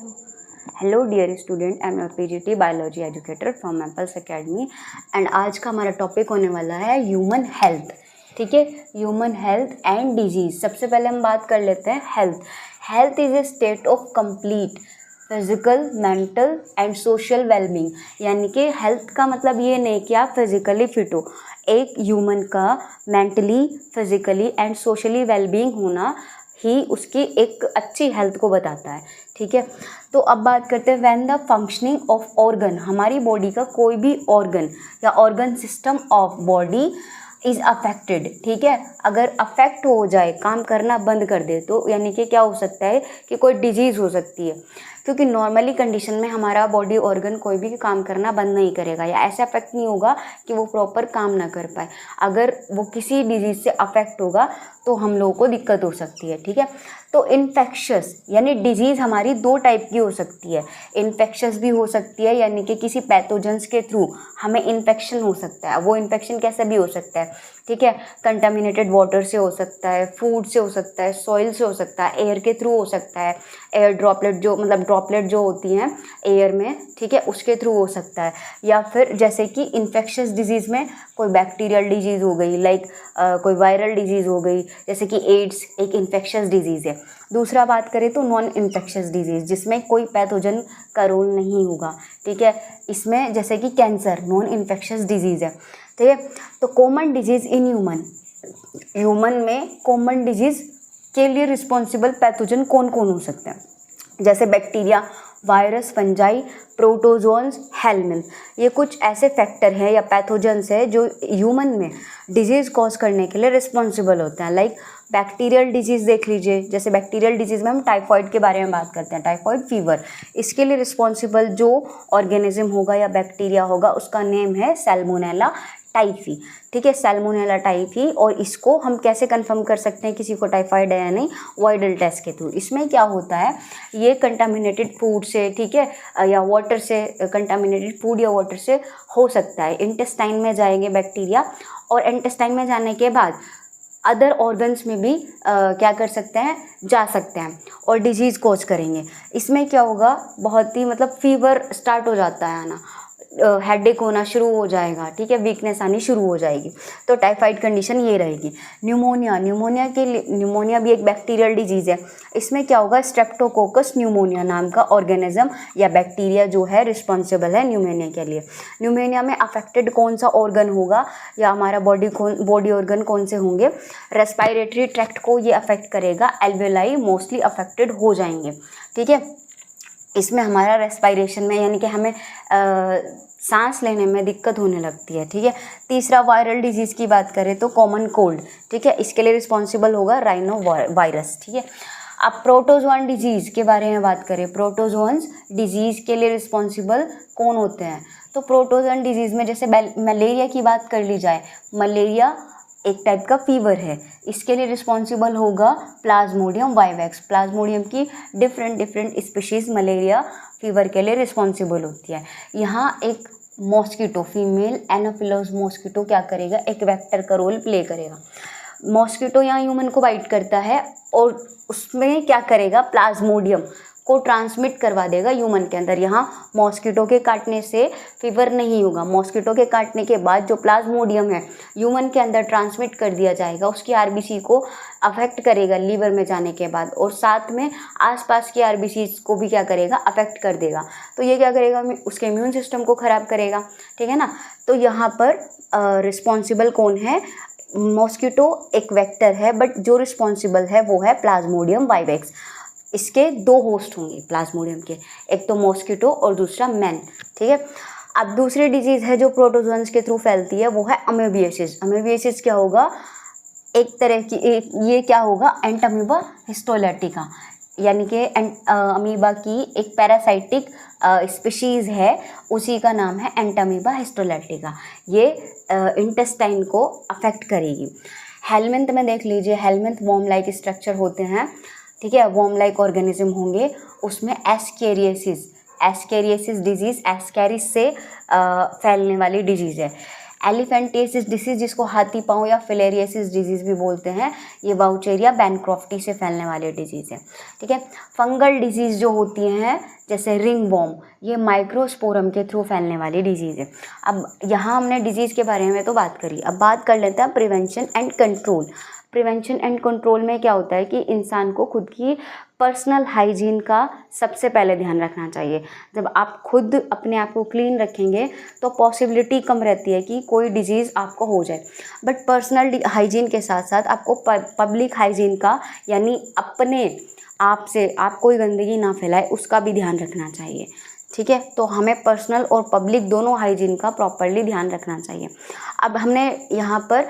Hello dear student, I am your PGT biology educator from Maples academy and आज का हमारा topic होने वाला है ह्यूमन हेल्थ। ठीक है, ह्यूमन हेल्थ एंड डिजीज। सबसे पहले हम बात कर लेते हैं health. Health is a state of complete physical, mental and social wellbeing. यानी कि हेल्थ का मतलब ये नहीं कि आप फिजिकली फिट हो, एक ह्यूमन का mentally, physically and socially wellbeing होना ही उसकी एक अच्छी हेल्थ को बताता है। ठीक है, तो अब बात करते हैं when the functioning of organ. हमारी बॉडी का कोई भी ऑर्गन या organ system of body is affected. ठीक है, अगर अफेक्ट हो जाए, काम करना बंद कर दे, तो यानी कि क्या हो सकता है कि कोई डिजीज़ हो सकती है। क्योंकि नॉर्मली कंडीशन में हमारा बॉडी ऑर्गन कोई भी काम करना बंद नहीं करेगा या ऐसा अफेक्ट नहीं होगा कि वो प्रॉपर काम ना कर पाए। अगर वो किसी डिजीज़ से अफेक्ट होगा तो हम लोगों को दिक्कत हो सकती है। ठीक है, तो इन्फेक्शस यानी डिजीज़ हमारी दो टाइप की हो सकती है। इन्फेक्शस भी हो सकती है, यानी कि किसी पैथोजेंस के थ्रू हमें इन्फेक्शन हो सकता है। वो इन्फेक्शन कैसे भी हो सकता है, ठीक है, कंटामिनेटेड वाटर से हो सकता है, फूड से हो सकता है, सॉइल से हो सकता है, एयर के थ्रू हो सकता है, एयर ड्रॉपलेट जो मतलब ड्रॉपलेट जो होती हैं एयर में, ठीक है, उसके थ्रू हो सकता है। या फिर जैसे कि इन्फेक्शस डिजीज़ में कोई बैक्टीरियल डिजीज़ हो गई, लाइक कोई वायरल डिजीज़ हो गई, जैसे कि एड्स एक इन्फेक्शस डिजीज़ है। दूसरा बात करें तो नॉन इन्फेक्शस डिजीज़, जिसमें कोई पैथोजन का रोल नहीं होगा। ठीक है, इसमें जैसे कि कैंसर नॉन इन्फेक्शस डिजीज़ है। ठीक है, तो कॉमन डिजीज़ इन ह्यूमन में कॉमन डिजीज़ के लिए रिस्पॉन्सिबल पैथोजन कौन कौन हो सकते हैं, जैसे बैक्टीरिया, वायरस, फंजाई, प्रोटोजोन्स, हेलमिन्थ। ये कुछ ऐसे फैक्टर हैं या पैथोजेंस है जो ह्यूमन में डिजीज़ कॉज करने के लिए रिस्पॉन्सिबल होते हैं। लाइक बैक्टीरियल डिजीज़ देख लीजिए, जैसे बैक्टीरियल डिजीज़ में हम टाइफॉइड के बारे में बात करते हैं, टाइफॉइड फीवर। इसके लिए रिस्पॉन्सिबल जो ऑर्गेनिज्म होगा या बैक्टीरिया होगा उसका नेम है सैल्मोनेला टाइफी। ठीक है, सैल्मोनेला टाइफी। और इसको हम कैसे कंफर्म कर सकते हैं किसी को टाइफाइड है या नहीं, वाइडल टेस्ट के थ्रू। इसमें क्या होता है, ये कंटामिनेटेड फूड से, ठीक है, या वाटर से, कंटामिनेटेड फूड या वाटर से हो सकता है। इंटेस्टाइन में जाएंगे बैक्टीरिया और इंटेस्टाइन में जाने के बाद अदर ऑर्गन्स में भी क्या कर सकते हैं, जा सकते हैं और डिजीज़ कॉज करेंगे। इसमें क्या होगा, बहुत ही मतलब फीवर स्टार्ट हो जाता है आना, हेडेक होना शुरू हो जाएगा, ठीक है, वीकनेस आनी शुरू हो जाएगी। तो टाइफाइड कंडीशन ये रहेगी। न्यूमोनिया भी एक बैक्टीरियल डिजीज़ है। इसमें क्या होगा, स्ट्रेप्टोकोकस न्यूमोनिया नाम का ऑर्गेनिज्म या बैक्टीरिया जो है रिस्पॉन्सिबल है न्यूमोनिया के लिए। न्यूमोनिया में अफेक्टेड कौन सा ऑर्गन होगा या हमारा बॉडी ऑर्गन कौन से होंगे, रेस्पिरेटरी ट्रैक्ट को ये अफेक्ट करेगा। एल्वेलाई मोस्टली अफेक्टेड हो जाएंगे। ठीक है, इसमें हमारा रेस्पिरेशन में यानी कि हमें सांस लेने में दिक्कत होने लगती है। ठीक है, तीसरा वायरल डिजीज़ की बात करें तो कॉमन कोल्ड, ठीक है, इसके लिए रिस्पॉन्सिबल होगा राइनो वायरस। ठीक है, अब प्रोटोजोआन डिजीज़ के बारे में बात करें, प्रोटोजोन्स डिजीज़ के लिए रिस्पॉन्सिबल कौन होते हैं, तो प्रोटोजोआन डिजीज़ में जैसे मलेरिया की बात कर ली जाए, मलेरिया एक टाइप का फीवर है, इसके लिए रिस्पॉन्सिबल होगा प्लाज्मोडियम वाइवेक्स। प्लाज्मोडियम की डिफरेंट स्पीशीज़ मलेरिया फीवर के लिए रिस्पॉन्सिबल होती है। यहाँ एक मॉस्किटो, फीमेल एनोफिलस मॉस्किटो क्या करेगा, एक वेक्टर का रोल प्ले करेगा। मॉस्किटो यहाँ ह्यूमन को बाइट करता है और उसमें क्या करेगा, प्लाज्मोडियम को ट्रांसमिट करवा देगा ह्यूमन के अंदर। यहाँ मॉस्किटो के काटने से फीवर नहीं होगा, मॉस्किटो के काटने के बाद जो प्लाज्मोडियम है ह्यूमन के अंदर ट्रांसमिट कर दिया जाएगा, उसकी आरबीसी को अफेक्ट करेगा लीवर में जाने के बाद, और साथ में आसपास की आरबीसी को भी क्या करेगा, अफेक्ट कर देगा। तो ये क्या करेगा, उसके इम्यून सिस्टम को ख़राब करेगा। ठीक है ना, तो यहाँ पर रिस्पॉन्सिबल कौन है, मॉस्किटो एक वेक्टर है, बट जो रिस्पॉन्सिबल है वो है प्लाज्मोडियम वाइवेक्स। इसके दो होस्ट होंगे प्लाज्मोडियम के, एक तो मॉस्किटो और दूसरा मैन। ठीक है, अब दूसरी डिजीज़ है जो प्रोटोजोन्स के थ्रू फैलती है, वो है अमीबियासिस। अमीबियासिस क्या होगा, एक तरह की ये क्या होगा, एंटामीबा हिस्टोलैटिका, यानी कि अमीबा की एक पैरासाइटिक स्पीशीज़ है, उसी का नाम है एंटामीबा हिस्टोलैटिका। ये इंटेस्टाइन को अफेक्ट करेगी। हेलमिन्थ में देख लीजिए, हेलमिन्थ वॉर्म लाइक स्ट्रक्चर होते हैं, ठीक है, वॉर्म लाइक ऑर्गेनिज्म होंगे। उसमें एस्केरियासिस डिजीज़, एस्केरिस से फैलने वाली डिजीज़ है। एलिफेंटियासिस डिसीज़ जिसको हाथी पाँव या फिलेरियासिस डिजीज़ भी बोलते हैं, ये वाउचेरिया बैनक्रॉफ्टी से फैलने वाली डिजीज़ है। ठीक है। फंगल डिजीज़ जो होती हैं जैसे रिंग वॉर्म, ये माइक्रोस्पोरम के थ्रू फैलने वाली डिजीज़ है। अब यहाँ हमने डिजीज़ के बारे में तो बात करी, अब बात कर लेते हैं prevention and control. Prevention and control में क्या होता है कि इंसान को खुद की पर्सनल हाइजीन का सबसे पहले ध्यान रखना चाहिए। जब आप खुद अपने आप को क्लीन रखेंगे तो पॉसिबिलिटी कम रहती है कि कोई डिजीज़ आपको हो जाए। बट पर्सनल हाइजीन के साथ साथ आपको पब्लिक हाइजीन का, यानी अपने आप से आप कोई गंदगी ना फैलाए, उसका भी ध्यान रखना चाहिए। ठीक है। तो हमें पर्सनल और पब्लिक दोनों हाइजीन का प्रॉपरली ध्यान रखना चाहिए। अब हमने यहाँ पर